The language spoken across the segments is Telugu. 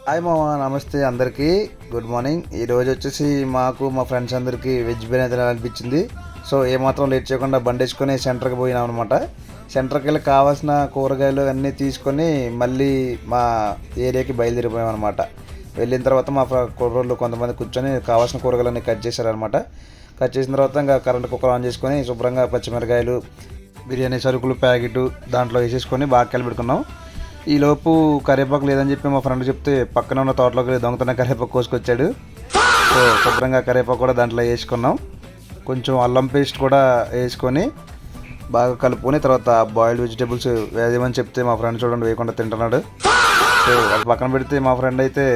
హాయ్ మామ, నమస్తే అందరికీ. Good morning. ఈరోజు వచ్చేసి మాకు మా ఫ్రెండ్స్ అందరికీ వెజ్ బిర్యానీ తినాలనిపించింది. సో ఏమాత్రం లేట్ చేయకుండా బండి వేసుకొని సెంటర్కి పోయినాం అనమాట. సెంటర్కి వెళ్ళి కావాల్సిన కూరగాయలు అన్నీ తీసుకొని మళ్ళీ మా ఏరియాకి బయలుదేరిపోయాం అనమాట. వెళ్ళిన తర్వాత మా కుర్రోళ్ళు కొంతమంది కూర్చొని కావాల్సిన కూరగాయలన్నీ కట్ చేశారనమాట. కట్ చేసిన తర్వాత ఇంకా కరెంట్ కుక్కర్ ఆన్ చేసుకొని శుభ్రంగా పచ్చిమిరకాయలు, బిర్యానీ సరుకులు ప్యాకెట్ దాంట్లో వేసేసుకొని బాగా కలిపెట్టుకున్నాం. ఈలోపు కరివేపాకు లేదని చెప్పి మా ఫ్రెండ్ చెప్తే పక్కన ఉన్న తోటలోకి దొంగతన కరివేపాకు కోసుకొచ్చాడు. సో శుభ్రంగా కరివేపాకు కూడా దాంట్లో వేసుకున్నాం. కొంచెం అల్లం పేస్ట్ కూడా వేసుకొని బాగా కలుపుకొని తర్వాత బాయిల్డ్ వెజిటేబుల్స్ వేయమని చెప్తే మా ఫ్రెండ్ చూడండి వేయకుండా తింటున్నాడు. సో అది పక్కన పెడితే మా ఫ్రెండ్ అయితే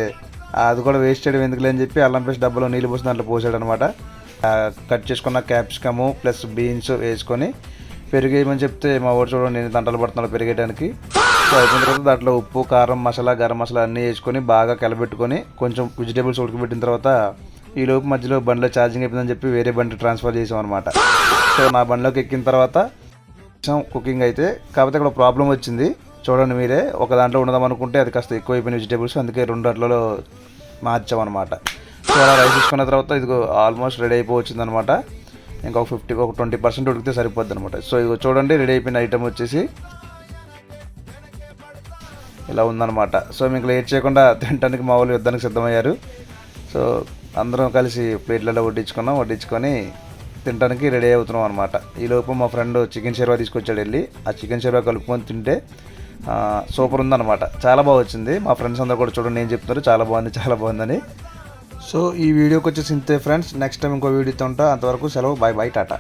అది కూడా వేస్ట్ చేయడం ఎందుకులే అని చెప్పి అల్లం పేస్ట్ డబ్బాలో నీళ్ళు పోసి దాంట్లో పోసాడు అనమాట. కట్ చేసుకున్న క్యాప్సికము ప్లస్ బీన్స్ వేసుకొని పెరిగేయమని చెప్తే మా ఊరు చూడండి నేను దంటలు పడుతున్నాడు పెరిగేయడానికి. సో అయిపోయిన తర్వాత దాంట్లో ఉప్పు, కారం, మసాలా, గరం మసాలా అన్నీ వేసుకొని బాగా కలబెట్టుకొని కొంచెం వెజిటేబుల్స్ ఉడకబెట్టిన తర్వాత ఈలోపు మధ్యలో బండిలో ఛార్జింగ్ అయిపోయిందని చెప్పి వేరే బండి ట్రాన్స్ఫర్ చేసాం అనమాట. సో నా బండిలోకి ఎక్కిన తర్వాత కుకింగ్ అయితే కాకపోతే ఇక్కడ ప్రాబ్లం వచ్చింది చూడండి మీరే. ఒక దాంట్లో ఉండదాం అనుకుంటే అది కాస్త ఎక్కువ అయిపోయిన వెజిటేబుల్స్, అందుకే రెండు దాంట్లో మార్చామన్నమాట. సో అలా రైస్ తీసుకున్న తర్వాత ఇదిగో ఆల్మోస్ట్ రెడీ అయిపోవచ్చింది అనమాట. ఇంకొక 20% ఉడికితే సరిపోద్ది అనమాట. సో ఇదిగో చూడండి రెడీ అయిపోయిన ఐటమ్ వచ్చేసి ఇలా ఉందన్నమాట. సో మీకు లేట్ చేయకుండా తినడానికి మా వాళ్ళు యుద్ధానికి సిద్ధమయ్యారు. సో అందరం కలిసి ప్లేట్లలో వడ్డించుకొని తినడానికి రెడీ అవుతున్నాం అనమాట. ఈలోపు మా ఫ్రెండ్ చికెన్ షెర్వా తీసుకొచ్చాడు. వెళ్ళి ఆ చికెన్ షెర్వా కలుపుకొని తింటే సూపర్ ఉందన్నమాట. చాలా బాగా వచ్చింది. మా ఫ్రెండ్స్ అందరూ కూడా చూడండి ఏం చెప్తున్నారు, చాలా బాగుందని. సో ఈ వీడియోకి వచ్చేసి ఇంతే ఫ్రెండ్స్. నెక్స్ట్ టైం ఇంకో వీడియోతో ఉంటా. అంతవరకు సెలవు. బాయ్ టాటా.